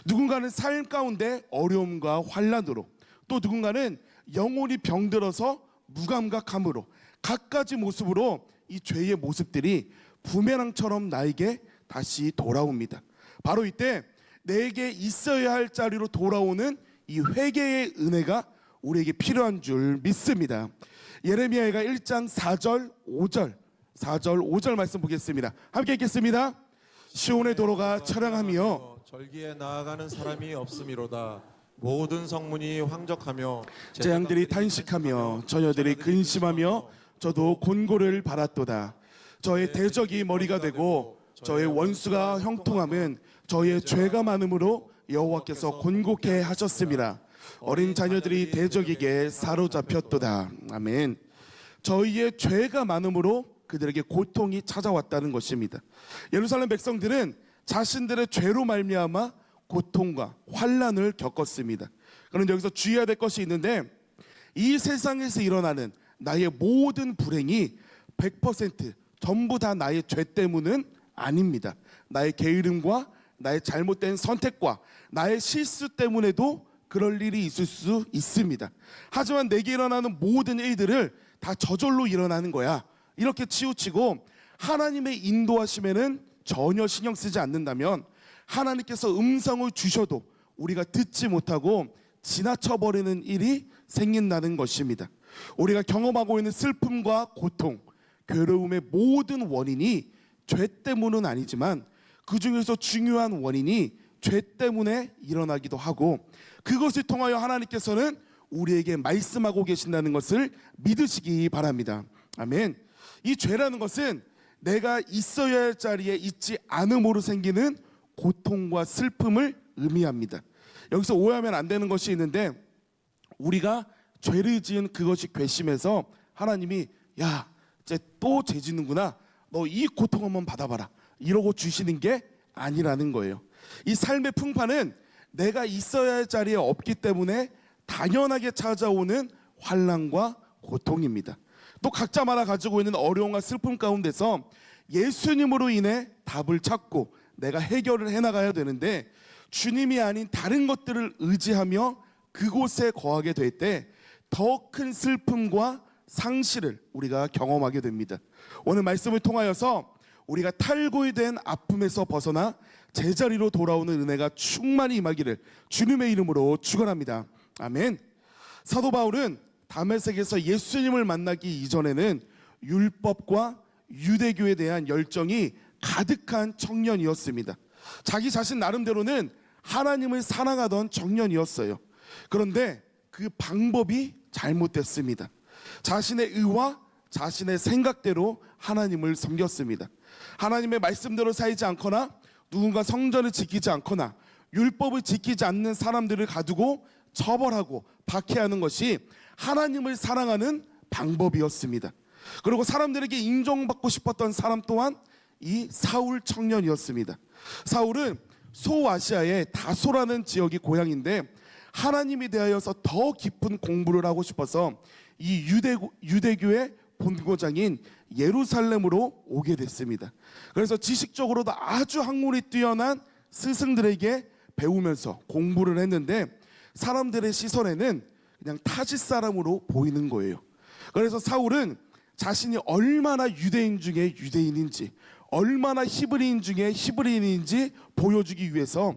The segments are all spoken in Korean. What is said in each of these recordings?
누군가는 삶 가운데 어려움과 환난으로, 또 누군가는 영혼이 병들어서 무감각함으로, 갖가지 모습으로 이 죄의 모습들이 부메랑처럼 나에게 다시 돌아옵니다. 바로 이때 내게 있어야 할 자리로 돌아오는 이 회개의 은혜가 우리에게 필요한 줄 믿습니다. 예레미야가 1장 4절 5절 말씀 보겠습니다. 함께 읽겠습니다. 시온의 도로가 처량하며 절기에 나아가는 사람이 없음이로다. 모든 성문이 황적하며 재앙들이 탄식하며 처녀들이 근심하며 저도 곤고를 바랐도다. 저의 대적이 머리가 되고 저의 원수가 형통함은 저의 죄가 많음으로 여호와께서 곤고케 하셨습니다. 어린 자녀들이 대적에게 사로잡혔도다. 아멘. 저희의 죄가 많음으로 그들에게 고통이 찾아왔다는 것입니다. 예루살렘 백성들은 자신들의 죄로 말미암아 고통과 환난을 겪었습니다. 그런데 여기서 주의해야 될 것이 있는데, 이 세상에서 일어나는 나의 모든 불행이 100% 전부 다 나의 죄 때문은 아닙니다. 나의 게으름과 나의 잘못된 선택과 나의 실수 때문에도 그럴 일이 있을 수 있습니다. 하지만 내게 일어나는 모든 일들을 다 저절로 일어나는 거야, 이렇게 치우치고 하나님의 인도하심에는 전혀 신경 쓰지 않는다면 하나님께서 음성을 주셔도 우리가 듣지 못하고 지나쳐버리는 일이 생긴다는 것입니다. 우리가 경험하고 있는 슬픔과 고통, 괴로움의 모든 원인이 죄 때문은 아니지만 그 중에서 중요한 원인이 죄 때문에 일어나기도 하고, 그것을 통하여 하나님께서는 우리에게 말씀하고 계신다는 것을 믿으시기 바랍니다. 아멘. 이 죄라는 것은 내가 있어야 할 자리에 있지 않음으로 생기는 고통과 슬픔을 의미합니다. 여기서 오해하면 안 되는 것이 있는데, 우리가 죄를 지은 그것이 괘씸해서 하나님이 야, 이제 또 죄 짓는구나, 너 이 고통 한번 받아봐라, 이러고 주시는 게 아니라는 거예요. 이 삶의 풍파는 내가 있어야 할 자리에 없기 때문에 당연하게 찾아오는 환난과 고통입니다. 또 각자마다 가지고 있는 어려움과 슬픔 가운데서 예수님으로 인해 답을 찾고 내가 해결을 해나가야 되는데, 주님이 아닌 다른 것들을 의지하며 그곳에 거하게 될 때 더 큰 슬픔과 상실을 우리가 경험하게 됩니다. 오늘 말씀을 통하여서 우리가 탈골된 아픔에서 벗어나 제자리로 돌아오는 은혜가 충만히 임하기를 주님의 이름으로 축원합니다. 아멘. 사도 바울은 다메섹에서 예수님을 만나기 이전에는 율법과 유대교에 대한 열정이 가득한 청년이었습니다. 자기 자신 나름대로는 하나님을 사랑하던 청년이었어요. 그런데 그 방법이 잘못됐습니다. 자신의 의와 자신의 생각대로 하나님을 섬겼습니다. 하나님의 말씀대로 살지 않거나 누군가 성전을 지키지 않거나 율법을 지키지 않는 사람들을 가두고 처벌하고 박해하는 것이 하나님을 사랑하는 방법이었습니다. 그리고 사람들에게 인정받고 싶었던 사람 또한 이 사울 청년이었습니다. 사울은 소아시아의 다소라는 지역이 고향인데, 하나님에 대하여서 더 깊은 공부를 하고 싶어서 이 유대교의 본고장인 예루살렘으로 오게 됐습니다. 그래서 지식적으로도 아주 학문이 뛰어난 스승들에게 배우면서 공부를 했는데, 사람들의 시선에는 그냥 타짓 사람으로 보이는 거예요. 그래서 사울은 자신이 얼마나 유대인 중에 유대인인지, 얼마나 히브리인 중에 히브리인인지 보여주기 위해서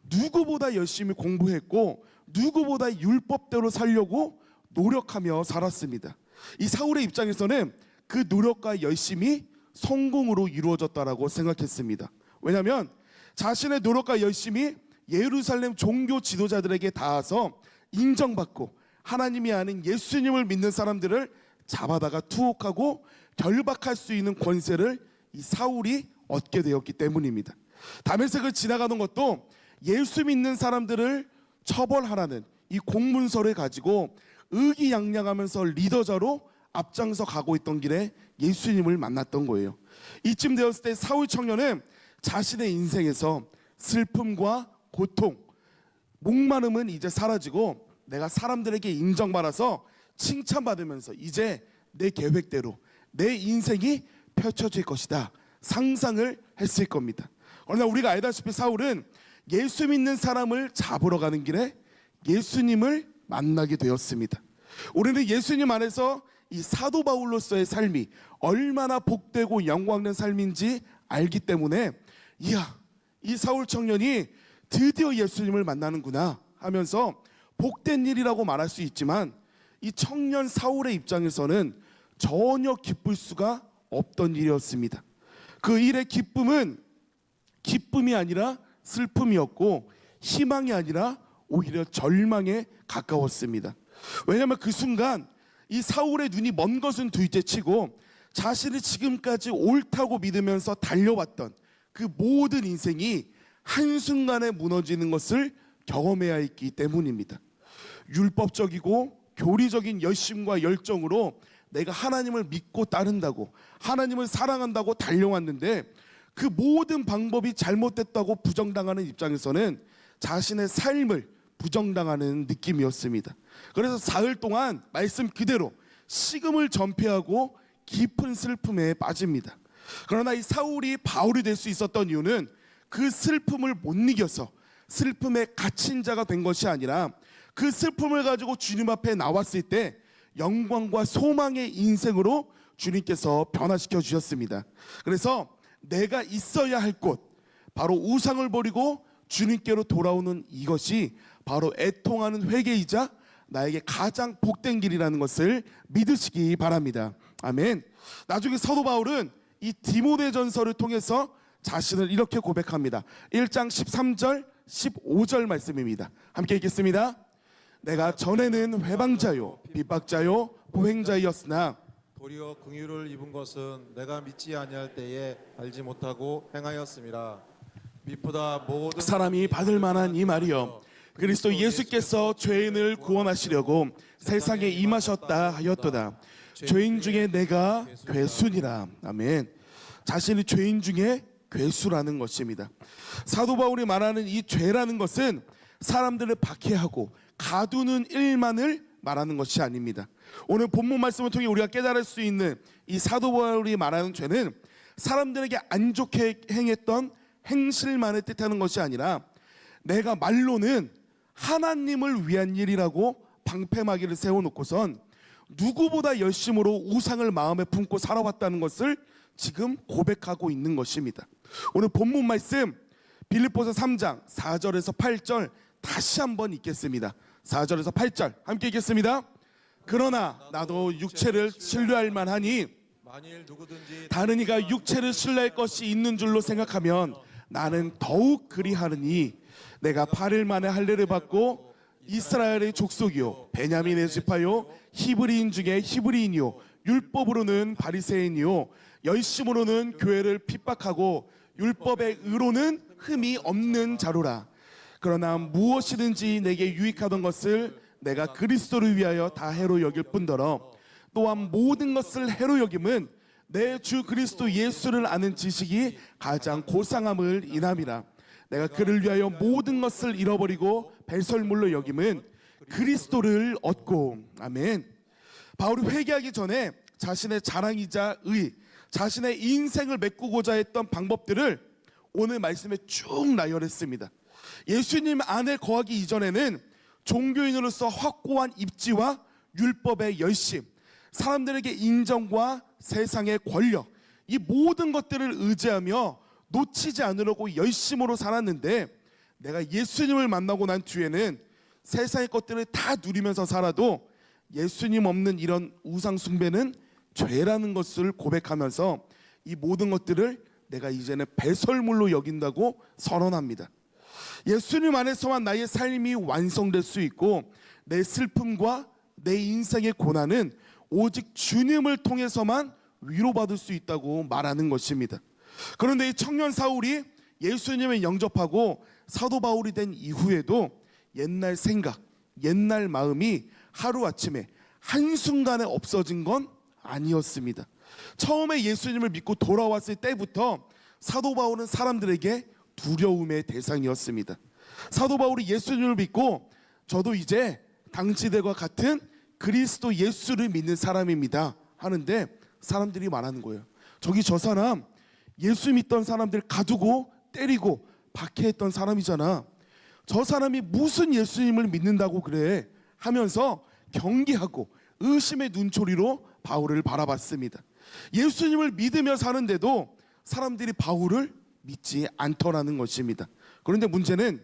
누구보다 열심히 공부했고 누구보다 율법대로 살려고 노력하며 살았습니다. 이 사울의 입장에서는 그 노력과 열심이 성공으로 이루어졌다라고 생각했습니다. 왜냐하면 자신의 노력과 열심이 예루살렘 종교 지도자들에게 닿아서 인정받고 하나님이 아닌 예수님을 믿는 사람들을 잡아다가 투옥하고 결박할 수 있는 권세를 이 사울이 얻게 되었기 때문입니다. 다메섹을 지나가는 것도 예수 믿는 사람들을 처벌하라는 이 공문서를 가지고 의기양양하면서 리더자로 앞장서 가고 있던 길에 예수님을 만났던 거예요. 이쯤 되었을 때 사울 청년은 자신의 인생에서 슬픔과 고통, 목마름은 이제 사라지고 내가 사람들에게 인정받아서 칭찬받으면서 이제 내 계획대로 내 인생이 펼쳐질 것이다 상상을 했을 겁니다. 그러나 우리가 알다시피 사울은 예수 믿는 사람을 잡으러 가는 길에 예수님을 만나게 되었습니다. 우리는 예수님 안에서 이 사도 바울로서의 삶이 얼마나 복되고 영광된 삶인지 알기 때문에 이야, 이 사울 청년이 드디어 예수님을 만나는구나 하면서 복된 일이라고 말할 수 있지만, 이 청년 사울의 입장에서는 전혀 기쁠 수가 없던 일이었습니다. 그 일의 기쁨은 기쁨이 아니라 슬픔이었고, 희망이 아니라 오히려 절망에 가까웠습니다. 왜냐하면 그 순간 이 사울의 눈이 먼 것은 둘째치고 자신이 지금까지 옳다고 믿으면서 달려왔던 그 모든 인생이 한순간에 무너지는 것을 경험해야 했기 때문입니다. 율법적이고 교리적인 열심과 열정으로 내가 하나님을 믿고 따른다고, 하나님을 사랑한다고 달려왔는데 그 모든 방법이 잘못됐다고 부정당하는 입장에서는 자신의 삶을 부정당하는 느낌이었습니다. 그래서 사흘 동안 말씀 그대로 식음을 전폐하고 깊은 슬픔에 빠집니다. 그러나 이 사울이 바울이 될 수 있었던 이유는 그 슬픔을 못 이겨서 슬픔에 갇힌 자가 된 것이 아니라 그 슬픔을 가지고 주님 앞에 나왔을 때 영광과 소망의 인생으로 주님께서 변화시켜 주셨습니다. 그래서 내가 있어야 할 곳, 바로 우상을 버리고 주님께로 돌아오는 이것이 바로 애통하는 회개이자 나에게 가장 복된 길이라는 것을 믿으시기 바랍니다. 아멘. 나중에 사도 바울은 이 디모데전서를 통해서 자신을 이렇게 고백합니다. 1장 13절 15절 말씀입니다. 함께 읽겠습니다. 내가 전에는 회방자요 핍박자요 보행자였으나 도리어 긍휼을 입은 것은 내가 믿지 아니할 때에 알지 못하고 행하였음이라. 미보다 모든 사람이 받을 만한 이 말이여, 그리스도 예수께서 죄인을 구원하시려고 세상에 임하셨다 하였도다. 죄인 중에 내가 괴수니라. 아멘. 자신이 죄인 중에 괴수라는 것입니다. 사도 바울이 말하는 이 죄라는 것은 사람들을 박해하고 가두는 일만을 말하는 것이 아닙니다. 오늘 본문 말씀을 통해 우리가 깨달을 수 있는 이 사도 바울이 말하는 죄는 사람들에게 안 좋게 행했던 행실만을 뜻하는 것이 아니라 내가 말로는 하나님을 위한 일이라고 방패막이를 세워놓고선 누구보다 열심으로 우상을 마음에 품고 살아왔다는 것을 지금 고백하고 있는 것입니다. 오늘 본문 말씀 빌립보서 3장 4절에서 8절 다시 한번 읽겠습니다. 4절에서 8절 함께 읽겠습니다. 그러나 나도 육체를 신뢰할 만하니 만일 누구든지 다른 이가 육체를 신뢰할 것이 있는 줄로 생각하면 나는 더욱 그리하느니 내가 8일 만에 할례를 받고 이스라엘의 족속이요 베냐민의 지파요 히브리인 중에 히브리인이요 율법으로는 바리새인이요 열심으로는 교회를 핍박하고 율법의 의로는 흠이 없는 자로라. 그러나 무엇이든지 내게 유익하던 것을 내가 그리스도를 위하여 다 해로 여길 뿐더러 또한 모든 것을 해로 여김은 내 주 그리스도 예수를 아는 지식이 가장 고상함을 인함이라. 내가 그를 위하여 모든 것을 잃어버리고 배설물로 여김은 그리스도를 얻고. 아멘. 바울이 회개하기 전에 자신의 자랑이자 의, 자신의 인생을 메꾸고자 했던 방법들을 오늘 말씀에 쭉 나열했습니다. 예수님 안에 거하기 이전에는 종교인으로서 확고한 입지와 율법의 열심, 사람들에게 인정과 세상의 권력, 이 모든 것들을 의지하며 놓치지 않으려고 열심으로 살았는데 내가 예수님을 만나고 난 뒤에는 세상의 것들을 다 누리면서 살아도 예수님 없는 이런 우상 숭배는 죄라는 것을 고백하면서 이 모든 것들을 내가 이제는 배설물로 여긴다고 선언합니다. 예수님 안에서만 나의 삶이 완성될 수 있고 내 슬픔과 내 인생의 고난은 오직 주님을 통해서만 위로받을 수 있다고 말하는 것입니다. 그런데 이 청년 사울이 예수님을 영접하고 사도 바울이 된 이후에도 옛날 생각, 옛날 마음이 하루아침에 한순간에 없어진 건 아니었습니다. 처음에 예수님을 믿고 돌아왔을 때부터 사도 바울은 사람들에게 두려움의 대상이었습니다. 사도 바울이 예수님을 믿고 저도 이제 당시들과 같은 그리스도 예수를 믿는 사람입니다 하는데 사람들이 말하는 거예요. 저기 저 사람 예수 믿던 사람들 가두고 때리고 박해했던 사람이잖아. 저 사람이 무슨 예수님을 믿는다고 그래 하면서 경계하고 의심의 눈초리로 바울을 바라봤습니다. 예수님을 믿으며 사는데도 사람들이 바울을 믿지 않더라는 것입니다. 그런데 문제는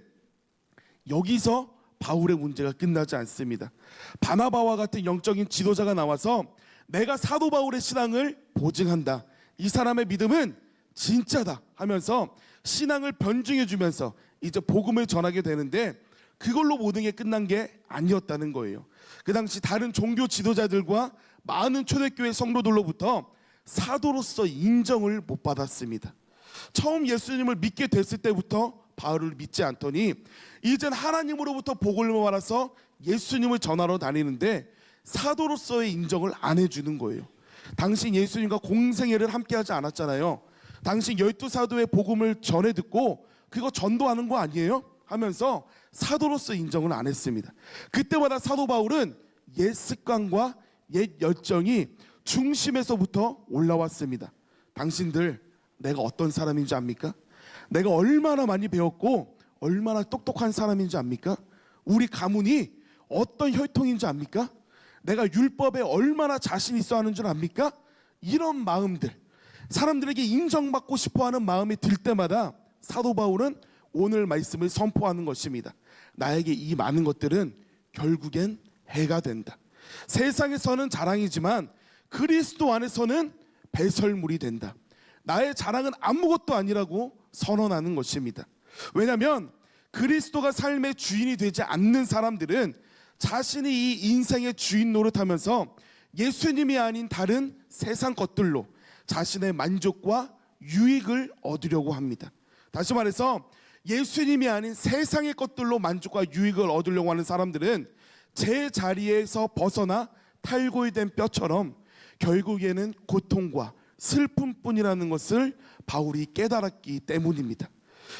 여기서 바울의 문제가 끝나지 않습니다. 바나바와 같은 영적인 지도자가 나와서 내가 사도 바울의 신앙을 보증한다, 이 사람의 믿음은 진짜다 하면서 신앙을 변증해 주면서 이제 복음을 전하게 되는데, 그걸로 모든 게 끝난 게 아니었다는 거예요. 그 당시 다른 종교 지도자들과 많은 초대교회 성도들로부터 사도로서 인정을 못 받았습니다. 처음 예수님을 믿게 됐을 때부터 바울을 믿지 않더니 이젠 하나님으로부터 복을 받아서 예수님을 전하러 다니는데 사도로서의 인정을 안 해주는 거예요. 당신 예수님과 공생애를 함께하지 않았잖아요. 당신 12사도의 복음을 전해 듣고 그거 전도하는 거 아니에요? 하면서 사도로서 인정을 안 했습니다. 그때마다 사도 바울은 옛 습관과 옛 열정이 중심에서부터 올라왔습니다. 당신들 내가 어떤 사람인지 압니까? 내가 얼마나 많이 배웠고 얼마나 똑똑한 사람인지 압니까? 우리 가문이 어떤 혈통인지 압니까? 내가 율법에 얼마나 자신 있어 하는 줄 압니까? 이런 마음들, 사람들에게 인정받고 싶어하는 마음이 들 때마다 사도 바울은 오늘 말씀을 선포하는 것입니다. 나에게 이 많은 것들은 결국엔 해가 된다. 세상에서는 자랑이지만 그리스도 안에서는 배설물이 된다. 나의 자랑은 아무것도 아니라고 선언하는 것입니다. 왜냐하면 그리스도가 삶의 주인이 되지 않는 사람들은 자신이 이 인생의 주인 노릇하면서 예수님이 아닌 다른 세상 것들로 자신의 만족과 유익을 얻으려고 합니다. 다시 말해서 예수님이 아닌 세상의 것들로 만족과 유익을 얻으려고 하는 사람들은 제 자리에서 벗어나 탈골된 뼈처럼 결국에는 고통과 슬픔뿐이라는 것을 바울이 깨달았기 때문입니다.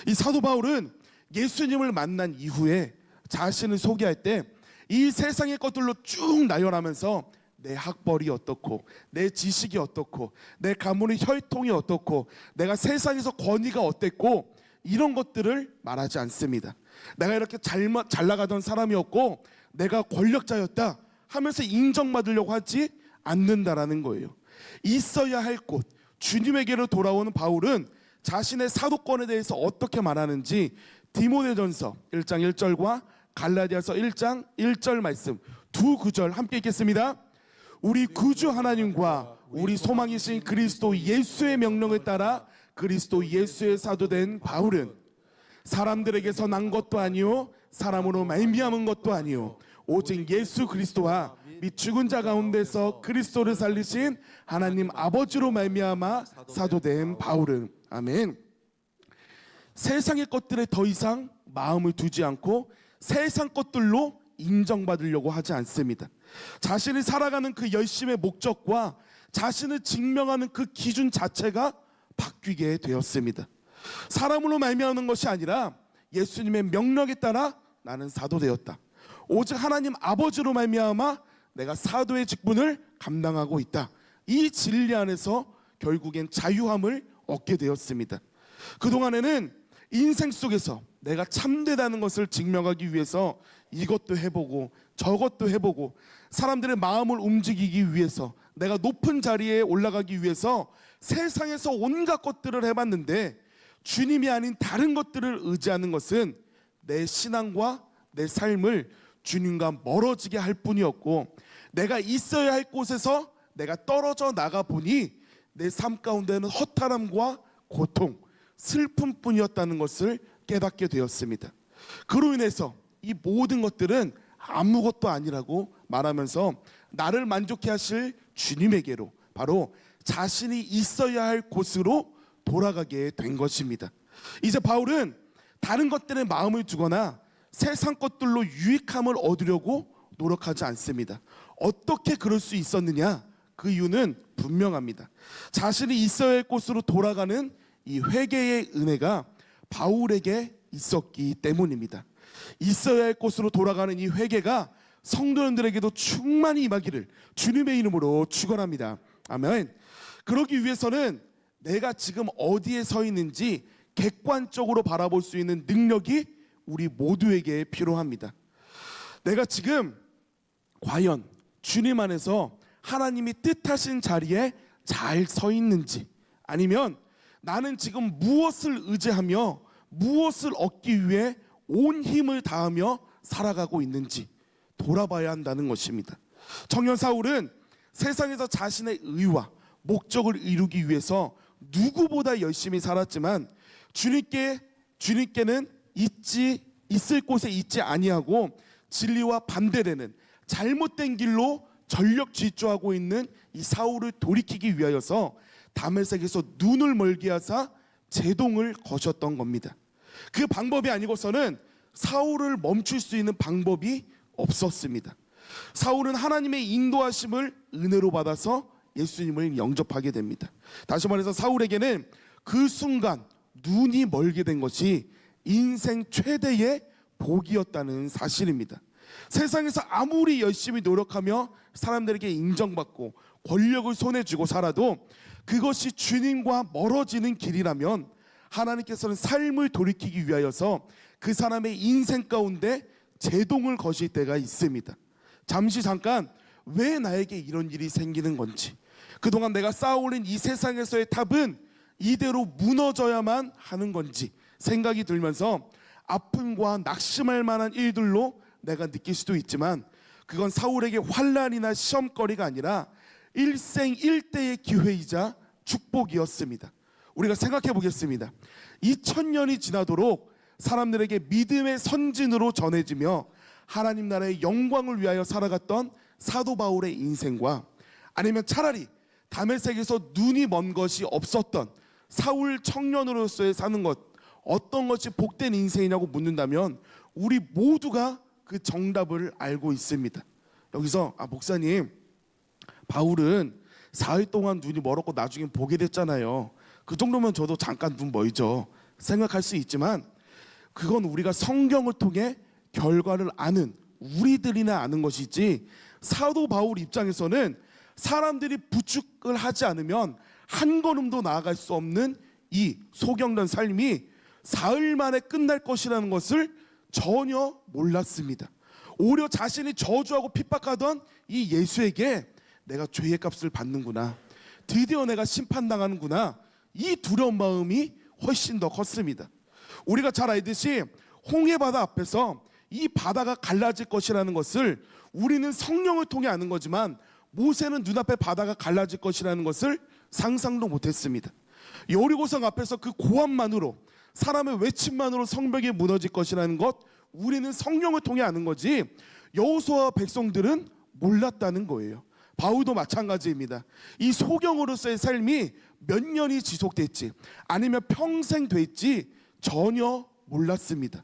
이 사도 바울은 예수님을 만난 이후에 자신을 소개할 때 이 세상의 것들로 쭉 나열하면서 내 학벌이 어떻고 내 지식이 어떻고 내 가문의 혈통이 어떻고 내가 세상에서 권위가 어땠고 이런 것들을 말하지 않습니다. 내가 이렇게 잘 나가던 사람이었고 내가 권력자였다 하면서 인정받으려고 하지 않는다라는 거예요. 있어야 할 곳, 주님에게로 돌아오는 바울은 자신의 사도권에 대해서 어떻게 말하는지 디모데전서 1장 1절과 갈라디아서 1장 1절 말씀 두 구절 함께 읽겠습니다. 우리 구주 하나님과 우리 소망이신 그리스도 예수의 명령을 따라 그리스도 예수의 사도된 바울은 사람들에게서 난 것도 아니요 사람으로 말미암은 것도 아니요 오직 예수 그리스도와 및 죽은 자 가운데서 그리스도를 살리신 하나님 아버지로 말미암아 사도된 바울은. 아멘. 세상의 것들에 더 이상 마음을 두지 않고 세상 것들로 인정받으려고 하지 않습니다. 자신이 살아가는 그 열심의 목적과 자신을 증명하는 그 기준 자체가 바뀌게 되었습니다. 사람으로 말미암는 것이 아니라 예수님의 명령에 따라 나는 사도 되었다. 오직 하나님 아버지로 말미암아 내가 사도의 직분을 감당하고 있다. 이 진리 안에서 결국엔 자유함을 얻게 되었습니다. 그동안에는 인생 속에서 내가 참되다는 것을 증명하기 위해서 이것도 해보고 저것도 해보고 사람들의 마음을 움직이기 위해서 내가 높은 자리에 올라가기 위해서 세상에서 온갖 것들을 해봤는데 주님이 아닌 다른 것들을 의지하는 것은 내 신앙과 내 삶을 주님과 멀어지게 할 뿐이었고 내가 있어야 할 곳에서 내가 떨어져 나가 보니 내 삶 가운데는 허탈함과 고통, 슬픔뿐이었다는 것을 깨닫게 되었습니다. 그로 인해서 이 모든 것들은 아무것도 아니라고 말하면서 나를 만족해 하실 주님에게로 바로 자신이 있어야 할 곳으로 돌아가게 된 것입니다. 이제 바울은 다른 것들에 마음을 두거나 세상 것들로 유익함을 얻으려고 노력하지 않습니다. 어떻게 그럴 수 있었느냐? 그 이유는 분명합니다. 자신이 있어야 할 곳으로 돌아가는 이 회개의 은혜가 바울에게 있었기 때문입니다. 있어야 할 곳으로 돌아가는 이 회개가 성도님들에게도 충만히 임하기를 주님의 이름으로 축원합니다. 아멘. 그러기 위해서는 내가 지금 어디에 서 있는지 객관적으로 바라볼 수 있는 능력이 우리 모두에게 필요합니다. 내가 지금 과연 주님 안에서 하나님이 뜻하신 자리에 잘 서 있는지, 아니면 나는 지금 무엇을 의지하며 무엇을 얻기 위해 온 힘을 다하며 살아가고 있는지 돌아봐야 한다는 것입니다. 청년 사울은 세상에서 자신의 의와 목적을 이루기 위해서 누구보다 열심히 살았지만 주님께는 있을 곳에 있지 아니하고 진리와 반대되는 잘못된 길로 전력 질주하고 있는 이 사울을 돌이키기 위하여서 다메섹에서 눈을 멀게 하사 제동을 거셨던 겁니다. 그 방법이 아니고서는 사울을 멈출 수 있는 방법이 없었습니다. 사울은 하나님의 인도하심을 은혜로 받아서 예수님을 영접하게 됩니다. 다시 말해서 사울에게는 그 순간 눈이 멀게 된 것이 인생 최대의 복이었다는 사실입니다. 세상에서 아무리 열심히 노력하며 사람들에게 인정받고 권력을 손에 쥐고 살아도 그것이 주님과 멀어지는 길이라면 하나님께서는 삶을 돌이키기 위하여서 그 사람의 인생 가운데 제동을 거실 때가 있습니다. 잠깐 왜 나에게 이런 일이 생기는 건지, 그동안 내가 쌓아올린 이 세상에서의 탑은 이대로 무너져야만 하는 건지 생각이 들면서 아픔과 낙심할 만한 일들로 내가 느낄 수도 있지만, 그건 사울에게 환난이나 시험거리가 아니라 일생일대의 기회이자 축복이었습니다. 우리가 생각해 보겠습니다. 2000년이 지나도록 사람들에게 믿음의 선진으로 전해지며 하나님 나라의 영광을 위하여 살아갔던 사도 바울의 인생과, 아니면 차라리 다메섹에서 눈이 먼 것이 없었던 사울 청년으로서의 사는 것, 어떤 것이 복된 인생이냐고 묻는다면 우리 모두가 그 정답을 알고 있습니다. 여기서 목사님, 바울은 4일 동안 눈이 멀었고 나중에 보게 됐잖아요. 그 정도면 저도 잠깐 눈 멀죠 생각할 수 있지만, 그건 우리가 성경을 통해 결과를 아는 우리들이나 아는 것이지, 사도 바울 입장에서는 사람들이 부축을 하지 않으면 한 걸음도 나아갈 수 없는 이 소경된 삶이 사흘 만에 끝날 것이라는 것을 전혀 몰랐습니다. 오히려 자신이 저주하고 핍박하던 이 예수에게 내가 죄의 값을 받는구나, 드디어 내가 심판당하는구나, 이 두려운 마음이 훨씬 더 컸습니다. 우리가 잘 알듯이 홍해바다 앞에서 이 바다가 갈라질 것이라는 것을 우리는 성령을 통해 아는 거지만, 모세는 눈앞에 바다가 갈라질 것이라는 것을 상상도 못했습니다. 여리고성 앞에서 그 고함만으로, 사람의 외침만으로 성벽이 무너질 것이라는 것, 우리는 성령을 통해 아는 거지 여호수아와 백성들은 몰랐다는 거예요. 바울도 마찬가지입니다. 이 소경으로서의 삶이 몇 년이 지속될지, 아니면 평생 될지 전혀 몰랐습니다.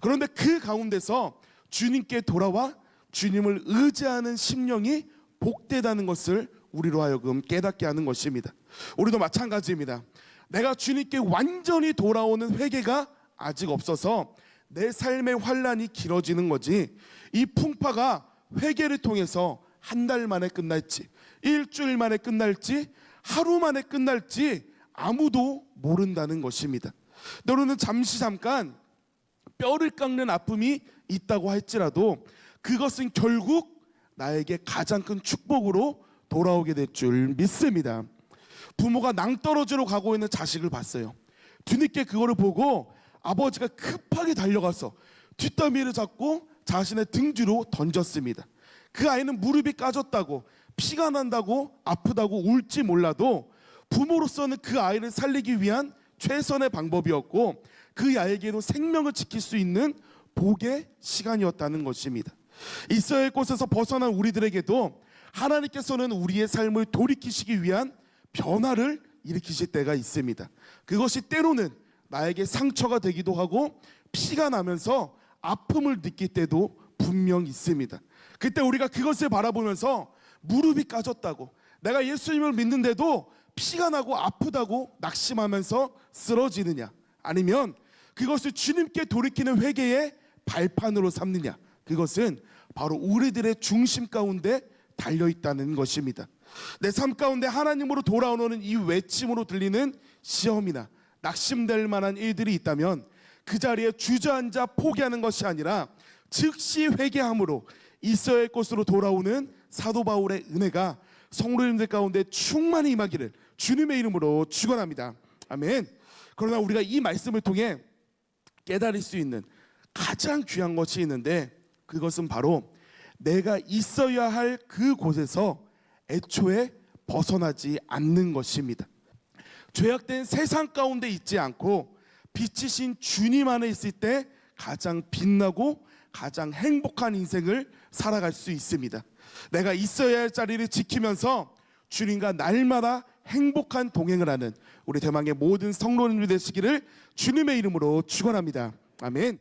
그런데 그 가운데서 주님께 돌아와 주님을 의지하는 심령이 복되다는 것을 우리로 하여금 깨닫게 하는 것입니다. 우리도 마찬가지입니다. 내가 주님께 완전히 돌아오는 회개가 아직 없어서 내 삶의 환란이 길어지는 거지, 이 풍파가 회개를 통해서 한 달 만에 끝날지, 일주일 만에 끝날지, 하루 만에 끝날지 아무도 모른다는 것입니다. 너는 잠깐 뼈를 깎는 아픔이 있다고 할지라도 그것은 결국 나에게 가장 큰 축복으로 돌아오게 될 줄 믿습니다. 부모가 낭떠러지로 가고 있는 자식을 봤어요. 뒤늦게 그거를 보고 아버지가 급하게 달려가서 뒷덜미를 잡고 자신의 등 뒤로 던졌습니다. 그 아이는 무릎이 까졌다고, 피가 난다고, 아프다고 울지 몰라도 부모로서는 그 아이를 살리기 위한 최선의 방법이었고, 그 아이에게도 생명을 지킬 수 있는 복의 시간이었다는 것입니다. 있어야 할 곳에서 벗어난 우리들에게도 하나님께서는 우리의 삶을 돌이키시기 위한 변화를 일으키실 때가 있습니다. 그것이 때로는 나에게 상처가 되기도 하고 피가 나면서 아픔을 느낄 때도 분명 있습니다. 그때 우리가 그것을 바라보면서 무릎이 까졌다고, 내가 예수님을 믿는데도 피가 나고 아프다고 낙심하면서 쓰러지느냐, 아니면 그것을 주님께 돌이키는 회개의 발판으로 삼느냐, 그것은 바로 우리들의 중심 가운데 달려있다는 것입니다. 내 삶 가운데 하나님으로 돌아오는 이 외침으로 들리는 시험이나 낙심될 만한 일들이 있다면 그 자리에 주저앉아 포기하는 것이 아니라 즉시 회개함으로 있어야 할 곳으로 돌아오는 사도 바울의 은혜가 성도님들 가운데 충만히 임하기를 주님의 이름으로 축원합니다. 아멘. 그러나 우리가 이 말씀을 통해 깨달을 수 있는 가장 귀한 것이 있는데, 그것은 바로 내가 있어야 할 그곳에서 애초에 벗어나지 않는 것입니다. 죄악된 세상 가운데 있지 않고 빛이신 주님 안에 있을 때 가장 빛나고 가장 행복한 인생을 살아갈 수 있습니다. 내가 있어야 할 자리를 지키면서 주님과 날마다 행복한 동행을 하는 우리 대망의 모든 성도님들 되시기를 주님의 이름으로 축원합니다. 아멘.